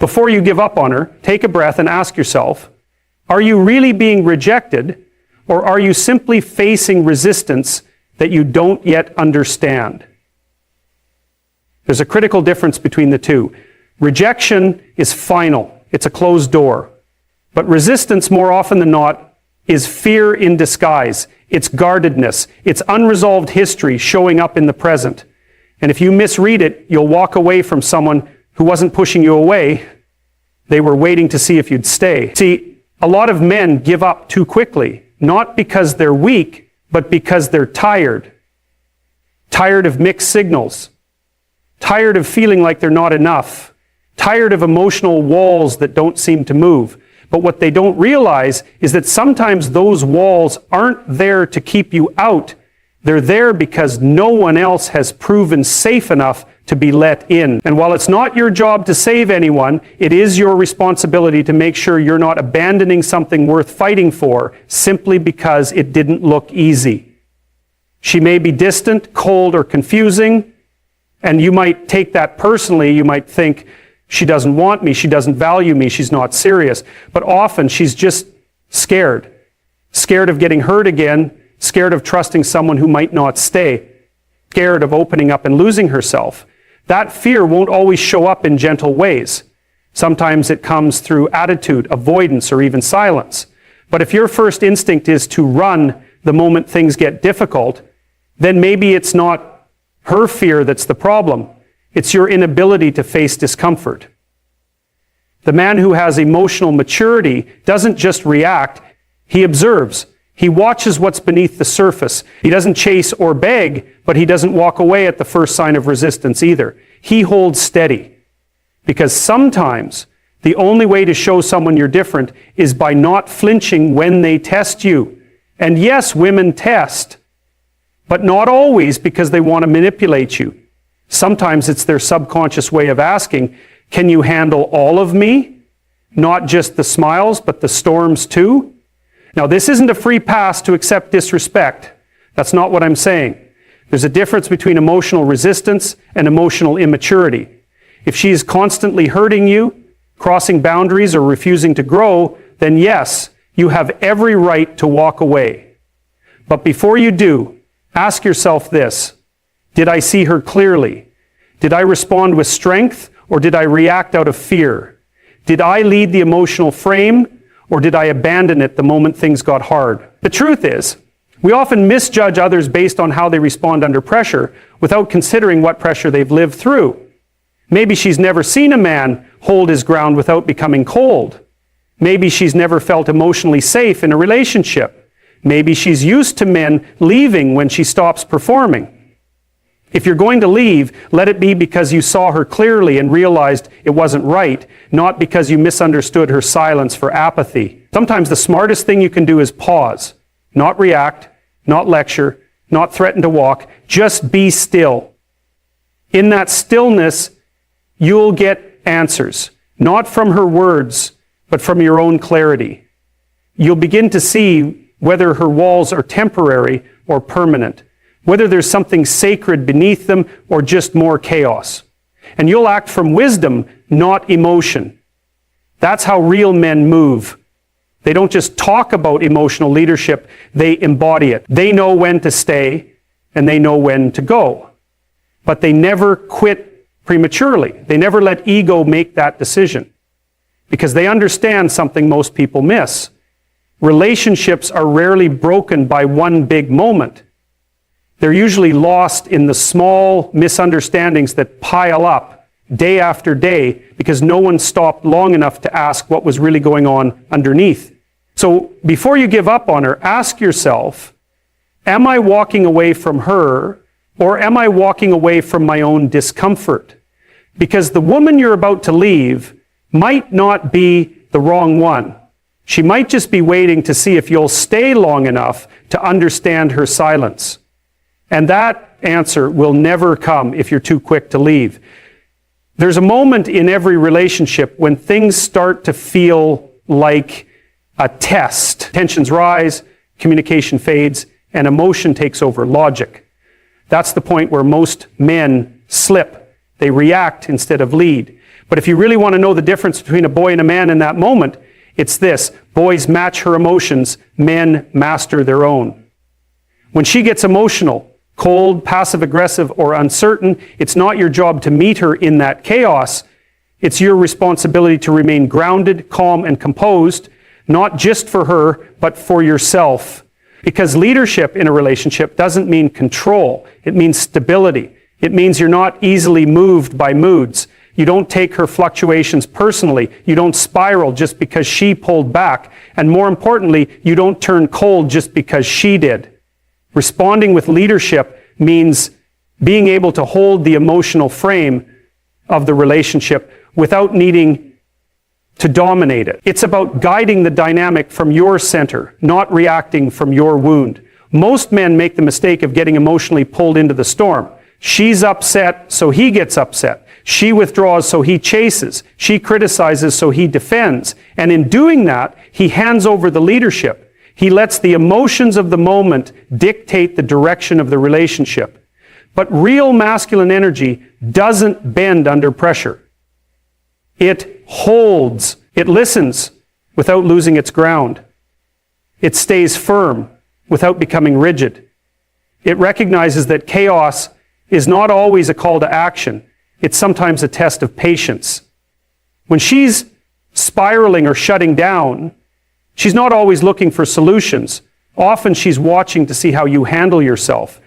Before you give up on her, take a breath and ask yourself, are you really being rejected, or are you simply facing resistance that you don't yet understand? There's a critical difference between the two. Rejection is final. It's a closed door. But resistance, more often than not, is fear in disguise. It's guardedness. It's unresolved history showing up in the present. And if you misread it, you'll walk away from someone who wasn't pushing you away. They were waiting to see if you'd stay. See, a lot of men give up too quickly, not because they're weak, but because they're tired. Tired of mixed signals. Tired of feeling like they're not enough. Tired of emotional walls that don't seem to move. But what they don't realize is that sometimes those walls aren't there to keep you out. They're there because no one else has proven safe enough to be let in. And while it's not your job to save anyone, it is your responsibility to make sure you're not abandoning something worth fighting for simply because it didn't look easy. She may be distant, cold, or confusing, and you might take that personally. You might think, she doesn't want me, she doesn't value me, she's not serious. But often she's just scared. Scared of getting hurt again, scared of trusting someone who might not stay, scared of opening up and losing herself. That fear won't always show up in gentle ways. Sometimes it comes through attitude, avoidance, or even silence. But if your first instinct is to run the moment things get difficult, then maybe it's not her fear that's the problem. It's your inability to face discomfort. The man who has emotional maturity doesn't just react, he observes. He watches what's beneath the surface. He doesn't chase or beg, but he doesn't walk away at the first sign of resistance either. He holds steady. Because sometimes the only way to show someone you're different is by not flinching when they test you. And yes, women test, but not always because they want to manipulate you. Sometimes it's their subconscious way of asking, can you handle all of me? Not just the smiles, but the storms too? Now, this isn't a free pass to accept disrespect. That's not what I'm saying. There's a difference between emotional resistance and emotional immaturity. If she's constantly hurting you, crossing boundaries, or refusing to grow, then yes, you have every right to walk away. But before you do, ask yourself this. Did I see her clearly? Did I respond with strength, or did I react out of fear? Did I lead the emotional frame, or did I abandon it the moment things got hard? The truth is, we often misjudge others based on how they respond under pressure without considering what pressure they've lived through. Maybe she's never seen a man hold his ground without becoming cold. Maybe she's never felt emotionally safe in a relationship. Maybe she's used to men leaving when she stops performing. If you're going to leave, let it be because you saw her clearly and realized it wasn't right, not because you misunderstood her silence for apathy. Sometimes the smartest thing you can do is pause, not react, not lecture, not threaten to walk, just be still. In that stillness, you'll get answers, not from her words, but from your own clarity. You'll begin to see whether her walls are temporary or permanent, whether there's something sacred beneath them or just more chaos. And you'll act from wisdom, not emotion. That's how real men move. They don't just talk about emotional leadership, they embody it. They know when to stay and they know when to go. But they never quit prematurely. They never let ego make that decision because they understand something most people miss. Relationships are rarely broken by one big moment. They're usually lost in the small misunderstandings that pile up day after day because no one stopped long enough to ask what was really going on underneath. So before you give up on her, ask yourself, am I walking away from her or am I walking away from my own discomfort? Because the woman you're about to leave might not be the wrong one. She might just be waiting to see if you'll stay long enough to understand her silence. And that answer will never come if you're too quick to leave. There's a moment in every relationship when things start to feel like a test. Tensions rise, communication fades, and emotion takes over logic. That's the point where most men slip. They react instead of lead. But if you really want to know the difference between a boy and a man in that moment, it's this: boys match her emotions, men master their own. When she gets emotional, cold, passive-aggressive, or uncertain, it's not your job to meet her in that chaos. It's your responsibility to remain grounded, calm, and composed, not just for her, but for yourself. Because leadership in a relationship doesn't mean control. It means stability. It means you're not easily moved by moods. You don't take her fluctuations personally. You don't spiral just because she pulled back. And more importantly, you don't turn cold just because she did. Responding with leadership means being able to hold the emotional frame of the relationship without needing to dominate it. It's about guiding the dynamic from your center, not reacting from your wound. Most men make the mistake of getting emotionally pulled into the storm. She's upset, so he gets upset. She withdraws, so he chases. She criticizes, so he defends. And in doing that, he hands over the leadership. He lets the emotions of the moment dictate the direction of the relationship. But real masculine energy doesn't bend under pressure. It holds. It listens without losing its ground. It stays firm without becoming rigid. It recognizes that chaos is not always a call to action. It's sometimes a test of patience. When she's spiraling or shutting down, she's not always looking for solutions. Often she's watching to see how you handle yourself.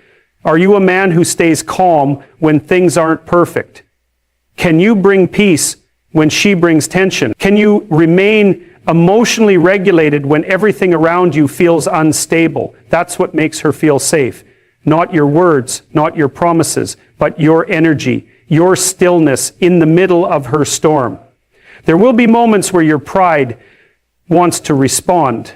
Are you a man who stays calm when things aren't perfect? Can you bring peace when she brings tension? Can you remain emotionally regulated when everything around you feels unstable? That's what makes her feel safe. Not your words, not your promises, but your energy, your stillness in the middle of her storm. There will be moments where your pride wants to respond,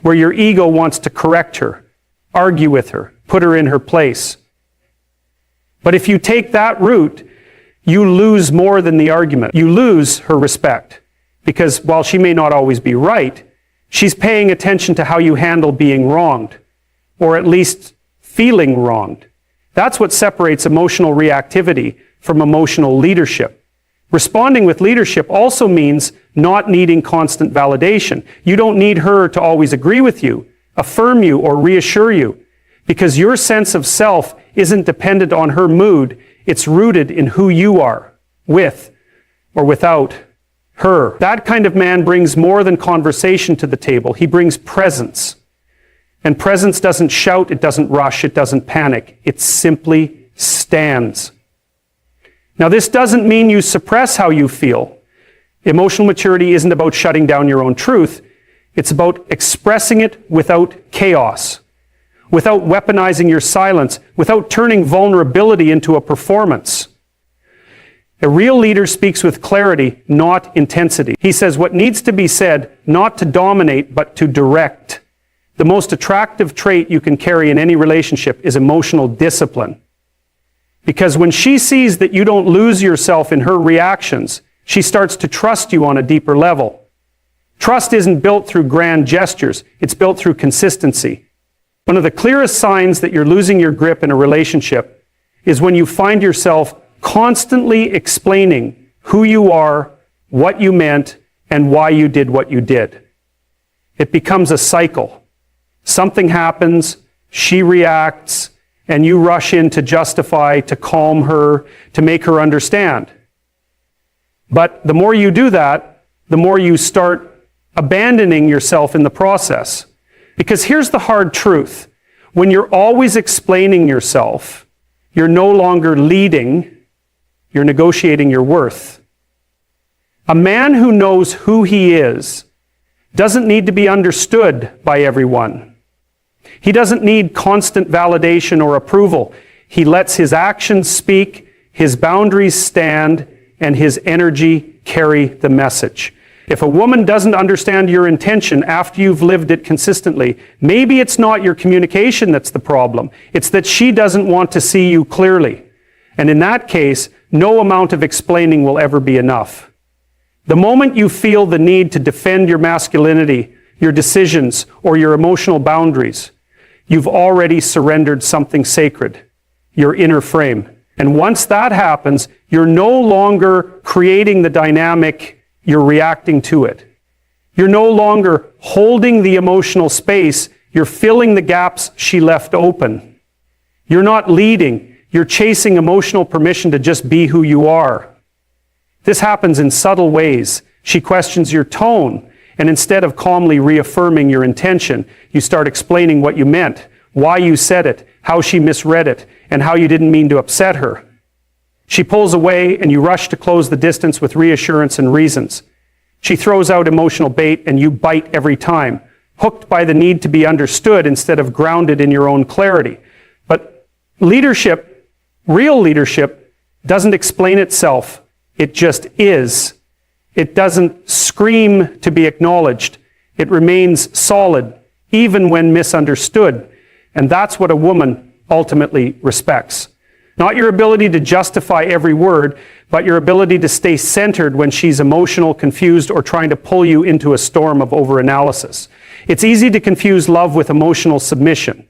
where your ego wants to correct her, argue with her, put her in her place. But if you take that route, you lose more than the argument. You lose her respect. Because while she may not always be right, she's paying attention to how you handle being wronged, or at least feeling wronged. That's what separates emotional reactivity from emotional leadership. Responding with leadership also means not needing constant validation. You don't need her to always agree with you, affirm you, or reassure you, because your sense of self isn't dependent on her mood. It's rooted in who you are, with or without her. That kind of man brings more than conversation to the table. He brings presence. And presence doesn't shout, it doesn't rush, it doesn't panic. It simply stands. Now, this doesn't mean you suppress how you feel. Emotional maturity isn't about shutting down your own truth. It's about expressing it without chaos, without weaponizing your silence, without turning vulnerability into a performance. A real leader speaks with clarity, not intensity. He says what needs to be said, not to dominate, but to direct. The most attractive trait you can carry in any relationship is emotional discipline. Because when she sees that you don't lose yourself in her reactions, she starts to trust you on a deeper level. Trust isn't built through grand gestures, it's built through consistency. One of the clearest signs that you're losing your grip in a relationship is when you find yourself constantly explaining who you are, what you meant, and why you did what you did. It becomes a cycle. Something happens, she reacts, and you rush in to justify, to calm her, to make her understand. But the more you do that, the more you start abandoning yourself in the process. Because here's the hard truth. When you're always explaining yourself, you're no longer leading, you're negotiating your worth. A man who knows who he is doesn't need to be understood by everyone. He doesn't need constant validation or approval. He lets his actions speak, his boundaries stand, and his energy carry the message. If a woman doesn't understand your intention after you've lived it consistently, maybe it's not your communication that's the problem. It's that she doesn't want to see you clearly. And in that case, no amount of explaining will ever be enough. The moment you feel the need to defend your masculinity, your decisions, or your emotional boundaries, you've already surrendered something sacred, your inner frame. And once that happens, You're no longer creating the dynamic, you're reacting to it. You're no longer holding the emotional space, you're filling the gaps she left open. You're not leading, you're chasing emotional permission to just be who you are. This happens in subtle ways. She questions your tone, and instead of calmly reaffirming your intention, you start explaining what you meant, why you said it, how she misread it, and how you didn't mean to upset her. She pulls away, and you rush to close the distance with reassurance and reasons. She throws out emotional bait, and you bite every time, hooked by the need to be understood instead of grounded in your own clarity. But leadership, real leadership, doesn't explain itself. It just is. It doesn't scream to be acknowledged. It remains solid, even when misunderstood. And that's what a woman ultimately respects. Not your ability to justify every word, but your ability to stay centered when she's emotional, confused, or trying to pull you into a storm of overanalysis. It's easy to confuse love with emotional submission.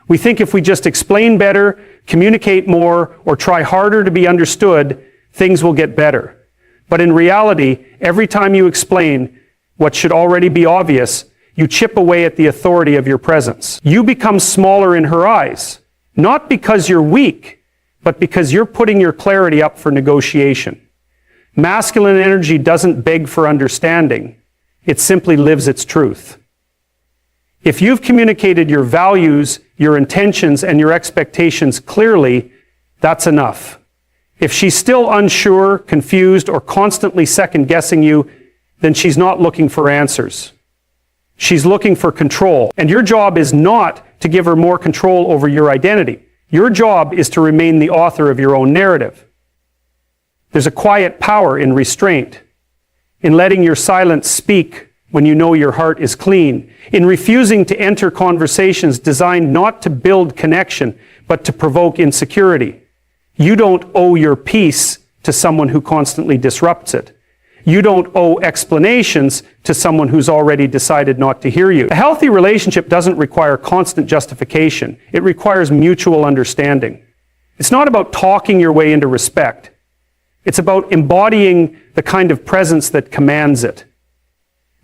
We think if we just explain better, communicate more, or try harder to be understood, things will get better. But in reality, every time you explain what should already be obvious, you chip away at the authority of your presence. You become smaller in her eyes, not because you're weak, but because you're putting your clarity up for negotiation. Masculine energy doesn't beg for understanding. It simply lives its truth. If you've communicated your values, your intentions, and your expectations clearly, that's enough. If she's still unsure, confused, or constantly second-guessing you, then she's not looking for answers. She's looking for control. And your job is not to give her more control over your identity. Your job is to remain the author of your own narrative. There's a quiet power in restraint, in letting your silence speak when you know your heart is clean, in refusing to enter conversations designed not to build connection, but to provoke insecurity. You don't owe your peace to someone who constantly disrupts it. You don't owe explanations to someone who's already decided not to hear you. A healthy relationship doesn't require constant justification. It requires mutual understanding. It's not about talking your way into respect. It's about embodying the kind of presence that commands it.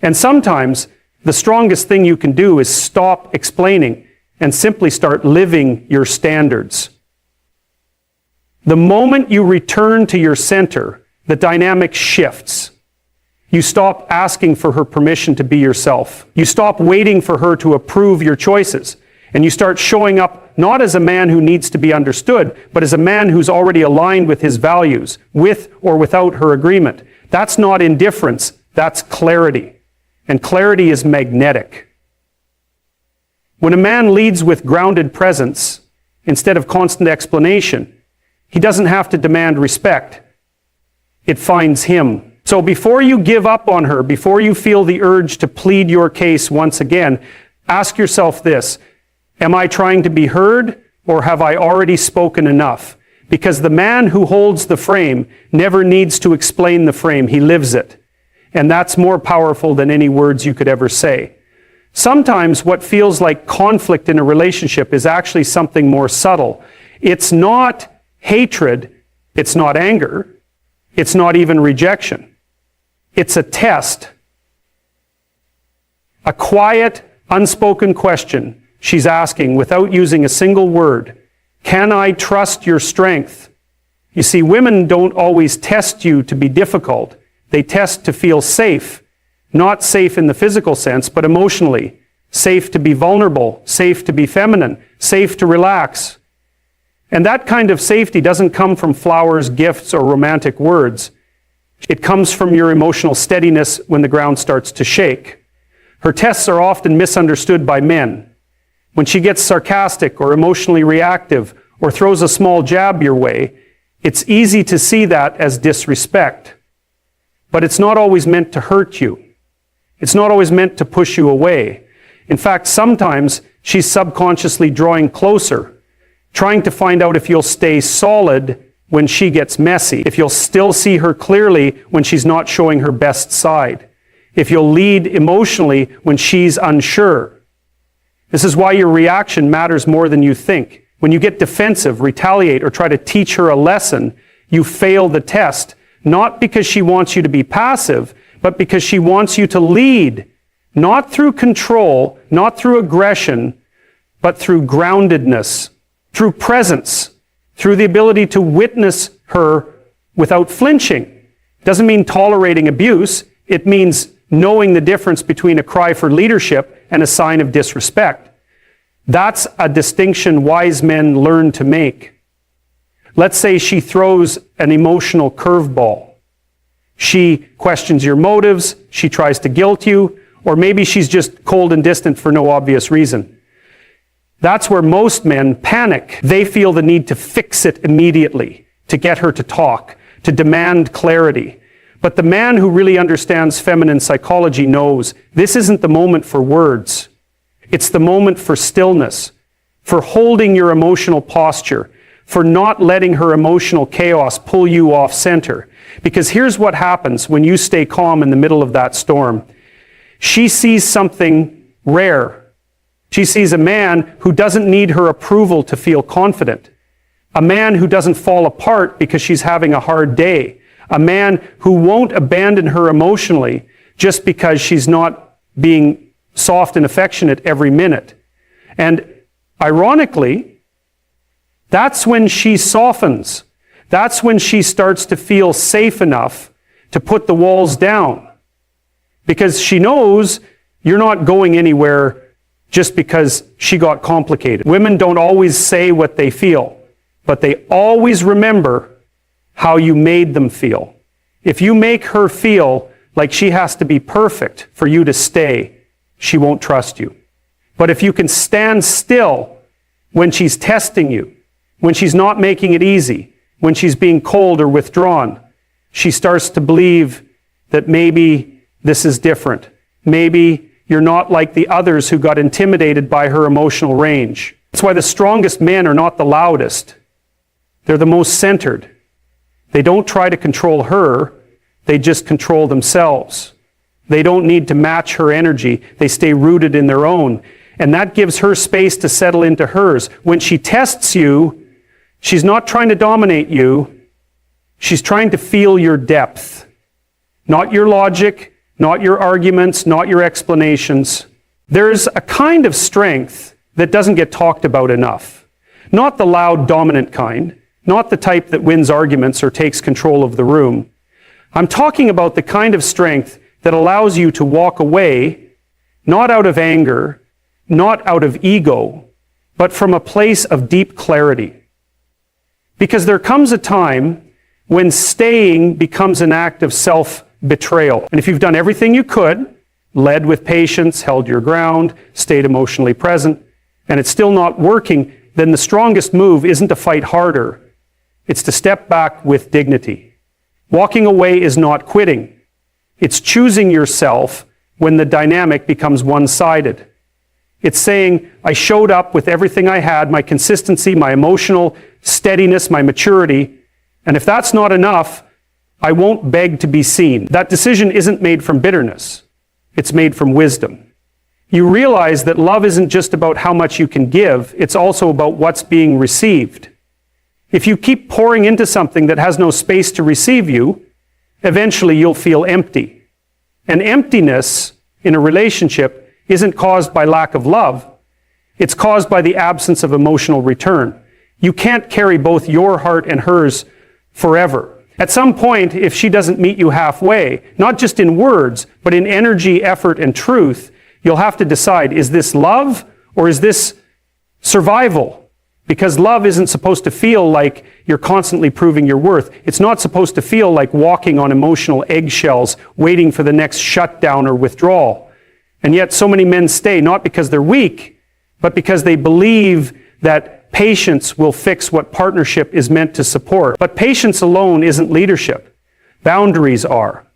And sometimes the strongest thing you can do is stop explaining and simply start living your standards. The moment you return to your center, the dynamic shifts. You stop asking for her permission to be yourself. You stop waiting for her to approve your choices. And you start showing up not as a man who needs to be understood, but as a man who's already aligned with his values, with or without her agreement. That's not indifference, that's clarity. And clarity is magnetic. When a man leads with grounded presence, instead of constant explanation, he doesn't have to demand respect. It finds him. So before you give up on her, before you feel the urge to plead your case once again, ask yourself this: am I trying to be heard, or have I already spoken enough? Because the man who holds the frame never needs to explain the frame, he lives it. And that's more powerful than any words you could ever say. Sometimes what feels like conflict in a relationship is actually something more subtle. It's not hatred, it's not anger, it's not even rejection. It's a test. A quiet, unspoken question she's asking without using a single word. Can I trust your strength? You see, women don't always test you to be difficult. They test to feel safe. Not safe in the physical sense, but emotionally. Safe to be vulnerable, safe to be feminine, safe to relax. And that kind of safety doesn't come from flowers, gifts, or romantic words. It comes from your emotional steadiness when the ground starts to shake. Her tests are often misunderstood by men. When she gets sarcastic or emotionally reactive or throws a small jab your way, it's easy to see that as disrespect. But it's not always meant to hurt you. It's not always meant to push you away. In fact, sometimes she's subconsciously drawing closer, trying to find out if you'll stay solid when she gets messy, if you'll still see her clearly when she's not showing her best side, if you'll lead emotionally when she's unsure. This is why your reaction matters more than you think. When you get defensive, retaliate, or try to teach her a lesson, you fail the test, not because she wants you to be passive, but because she wants you to lead, not through control, not through aggression, but through groundedness, through presence, through the ability to witness her without flinching. Doesn't mean tolerating abuse. It means knowing the difference between a cry for leadership and a sign of disrespect. That's a distinction wise men learn to make. Let's say she throws an emotional curveball. She questions your motives, she tries to guilt you, or maybe she's just cold and distant for no obvious reason. That's where most men panic. They feel the need to fix it immediately, to get her to talk, to demand clarity. But the man who really understands feminine psychology knows this isn't the moment for words. It's the moment for stillness, for holding your emotional posture, for not letting her emotional chaos pull you off center. Because here's what happens when you stay calm in the middle of that storm. She sees something rare. She sees a man who doesn't need her approval to feel confident. A man who doesn't fall apart because she's having a hard day. A man who won't abandon her emotionally just because she's not being soft and affectionate every minute. And ironically, that's when she softens. That's when she starts to feel safe enough to put the walls down. Because she knows you're not going anywhere just because she got complicated. Women don't always say what they feel, but they always remember how you made them feel. If you make her feel like she has to be perfect for you to stay, she won't trust you. But if you can stand still when she's testing you, when she's not making it easy, when she's being cold or withdrawn, she starts to believe that maybe this is different. Maybe you're not like the others who got intimidated by her emotional range. That's why the strongest men are not the loudest. They're the most centered. They don't try to control her, they just control themselves. They don't need to match her energy. They stay rooted in their own. And that gives her space to settle into hers. When she tests you, she's not trying to dominate you. She's trying to feel your depth. Not your logic, not your arguments, not your explanations. There's a kind of strength that doesn't get talked about enough. Not the loud, dominant kind. Not the type that wins arguments or takes control of the room. I'm talking about the kind of strength that allows you to walk away, not out of anger, not out of ego, but from a place of deep clarity. Because there comes a time when staying becomes an act of self-betrayal. And if you've done everything you could, led with patience, held your ground, stayed emotionally present, and it's still not working, then the strongest move isn't to fight harder. It's to step back with dignity. Walking away is not quitting. It's choosing yourself when the dynamic becomes one-sided. It's saying, I showed up with everything I had, my consistency, my emotional steadiness, my maturity, and if that's not enough, I won't beg to be seen. That decision isn't made from bitterness. It's made from wisdom. You realize that love isn't just about how much you can give, it's also about what's being received. If you keep pouring into something that has no space to receive you, eventually you'll feel empty. And emptiness in a relationship isn't caused by lack of love. It's caused by the absence of emotional return. You can't carry both your heart and hers forever. At some point, if she doesn't meet you halfway, not just in words, but in energy, effort, and truth, you'll have to decide, is this love or is this survival? Because love isn't supposed to feel like you're constantly proving your worth. It's not supposed to feel like walking on emotional eggshells, waiting for the next shutdown or withdrawal. And yet so many men stay, not because they're weak, but because they believe that patience will fix what partnership is meant to support. But patience alone isn't leadership. Boundaries are.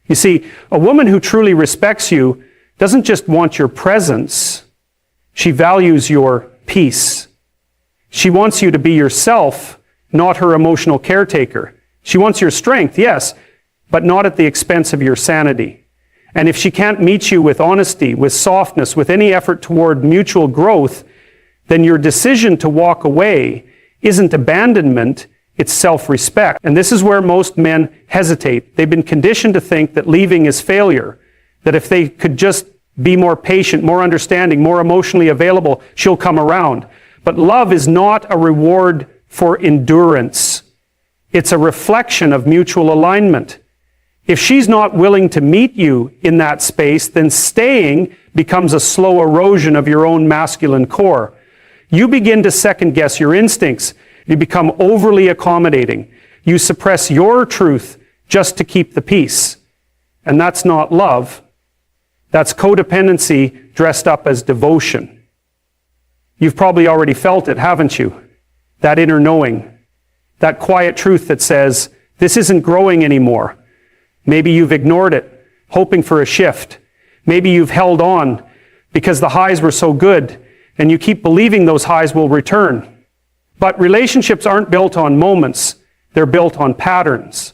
You see, a woman who truly respects you doesn't just want your presence, she values your peace. She wants you to be yourself, not her emotional caretaker. She wants your strength, yes, but not at the expense of your sanity. And if she can't meet you with honesty, with softness, with any effort toward mutual growth, then your decision to walk away isn't abandonment, It's self-respect. And this is where most men hesitate. They've been conditioned to think that leaving is failure. That if they could just be more patient, more understanding, more emotionally available, she'll come around. But love is not a reward for endurance. It's a reflection of mutual alignment. If she's not willing to meet you in that space, then staying becomes a slow erosion of your own masculine core. You begin to second-guess your instincts. You become overly accommodating. You suppress your truth just to keep the peace. And that's not love. That's codependency dressed up as devotion. You've probably already felt it, haven't you? That inner knowing. That quiet truth that says, this isn't growing anymore. Maybe you've ignored it, hoping for a shift. Maybe you've held on because the highs were so good, and you keep believing those highs will return. But relationships aren't built on moments. They're built on patterns.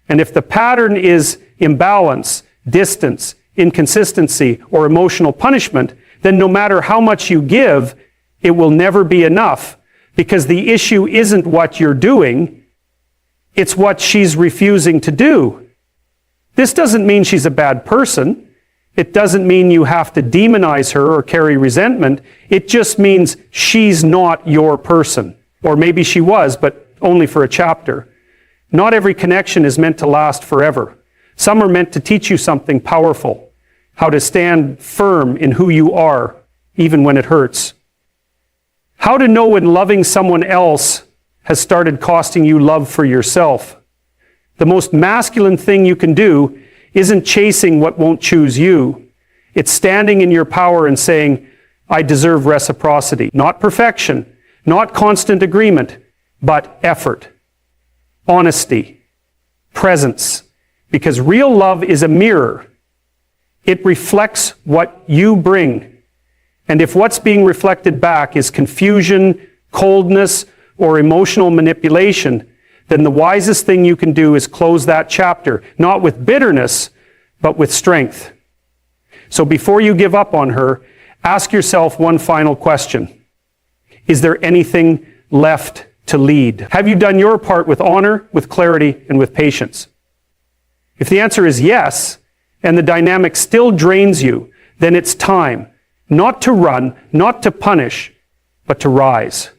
And if the pattern is imbalance, distance, inconsistency, or emotional punishment, then no matter how much you give, it will never be enough, because the issue isn't what you're doing, it's what she's refusing to do. This doesn't mean she's a bad person. It doesn't mean you have to demonize her or carry resentment. It just means she's not your person. Or maybe she was, but only for a chapter. Not every connection is meant to last forever. Some are meant to teach you something powerful, how to stand firm in who you are, even when it hurts. How to know when loving someone else has started costing you love for yourself. The most masculine thing you can do isn't chasing what won't choose you. It's standing in your power and saying, I deserve reciprocity. Not perfection, not constant agreement, but effort, honesty, presence. Because real love is a mirror. It reflects what you bring. And if what's being reflected back is confusion, coldness, or emotional manipulation, then the wisest thing you can do is close that chapter, not with bitterness, but with strength. So before you give up on her, ask yourself one final question. Is there anything left to lead? Have you done your part with honor, with clarity, and with patience? If the answer is yes, and the dynamic still drains you, then it's time, not to run, not to punish, but to rise.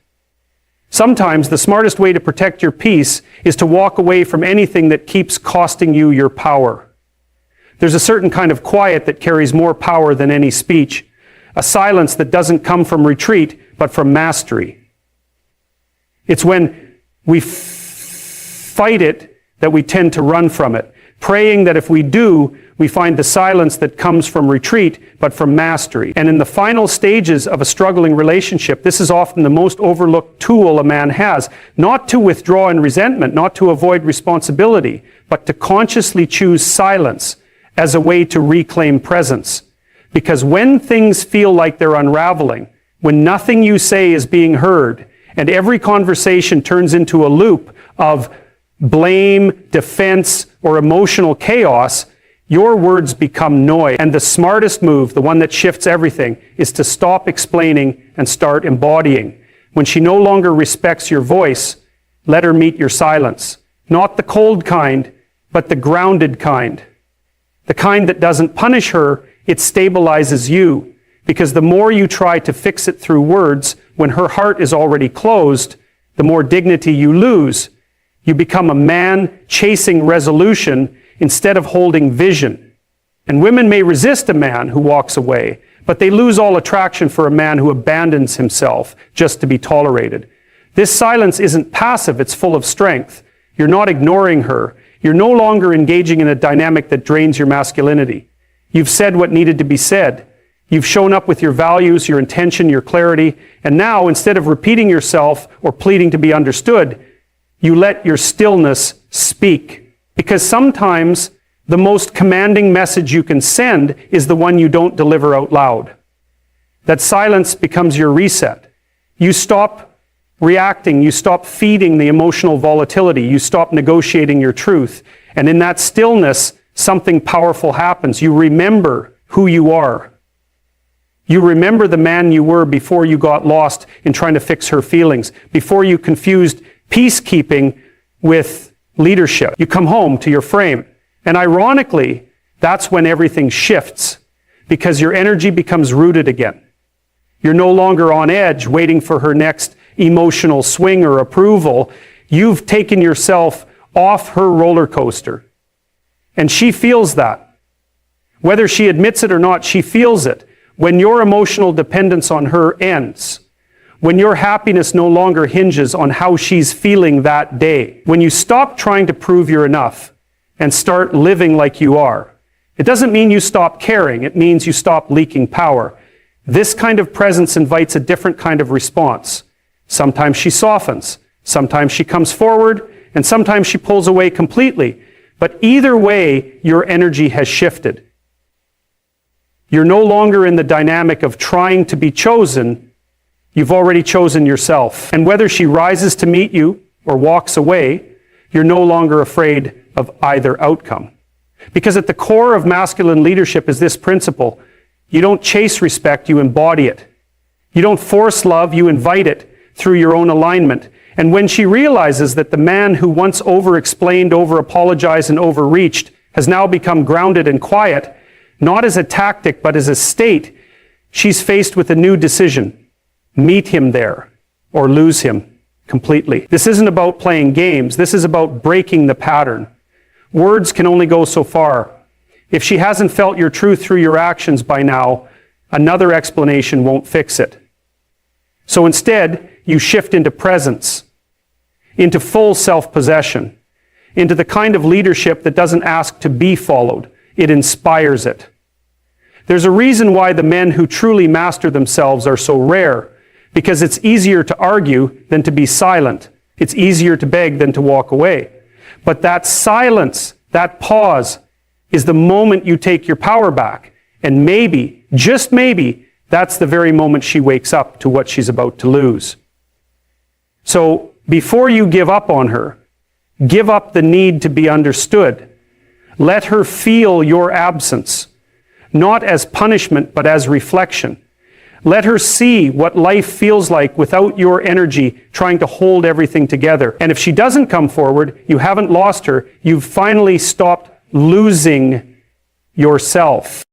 Sometimes the smartest way to protect your peace is to walk away from anything that keeps costing you your power. There's a certain kind of quiet that carries more power than any speech, a silence that doesn't come from retreat, but from mastery. It's when we fight it that we tend to run from it, praying that if we do, we find the silence that comes from retreat, but from mastery. And in the final stages of a struggling relationship, this is often the most overlooked tool a man has, not to withdraw in resentment, not to avoid responsibility, but to consciously choose silence as a way to reclaim presence. Because when things feel like they're unraveling, when nothing you say is being heard, and every conversation turns into a loop of blame, defense, or emotional chaos, your words become noise. And the smartest move, the one that shifts everything, is to stop explaining and start embodying. When she no longer respects your voice, let her meet your silence. Not the cold kind, but the grounded kind. The kind that doesn't punish her, it stabilizes you. Because the more you try to fix it through words, when her heart is already closed, the more dignity you lose. You become a man chasing resolution instead of holding vision. And women may resist a man who walks away, but they lose all attraction for a man who abandons himself just to be tolerated. This silence isn't passive, it's full of strength. You're not ignoring her. You're no longer engaging in a dynamic that drains your masculinity. You've said what needed to be said. You've shown up with your values, your intention, your clarity, and now, instead of repeating yourself or pleading to be understood, you let your stillness speak. Because sometimes the most commanding message you can send is the one you don't deliver out loud. That silence becomes your reset. You stop reacting, you stop feeding the emotional volatility, you stop negotiating your truth. And in that stillness, something powerful happens. You remember who you are. You remember the man you were before you got lost in trying to fix her feelings, before you confused peacekeeping with leadership. You come home to your frame. And ironically, that's when everything shifts, because your energy becomes rooted again. You're no longer on edge waiting for her next emotional swing or approval. You've taken yourself off her roller coaster. And she feels that. Whether she admits it or not, she feels it. When your emotional dependence on her ends, when your happiness no longer hinges on how she's feeling that day, when you stop trying to prove you're enough and start living like you are, it doesn't mean you stop caring. It means you stop leaking power. This kind of presence invites a different kind of response. Sometimes she softens, sometimes she comes forward, and sometimes she pulls away completely. But either way, your energy has shifted. You're no longer in the dynamic of trying to be chosen. You've already chosen yourself. And whether she rises to meet you or walks away, you're no longer afraid of either outcome. Because at the core of masculine leadership is this principle. You don't chase respect, you embody it. You don't force love, you invite it through your own alignment. And when she realizes that the man who once over-explained, over-apologized, and overreached has now become grounded and quiet, not as a tactic, but as a state, she's faced with a new decision. Meet him there, or lose him completely. This isn't about playing games. This is about breaking the pattern. Words can only go so far. If she hasn't felt your truth through your actions by now, another explanation won't fix it. So instead, you shift into presence, into full self-possession, into the kind of leadership that doesn't ask to be followed. It inspires it. There's a reason why the men who truly master themselves are so rare, because it's easier to argue than to be silent. It's easier to beg than to walk away. But that silence, that pause, is the moment you take your power back. And maybe, just maybe, that's the very moment she wakes up to what she's about to lose. So, before you give up on her, give up the need to be understood. Let her feel your absence, not as punishment, but as reflection. Let her see what life feels like without your energy trying to hold everything together. And if she doesn't come forward, you haven't lost her. You've finally stopped losing yourself.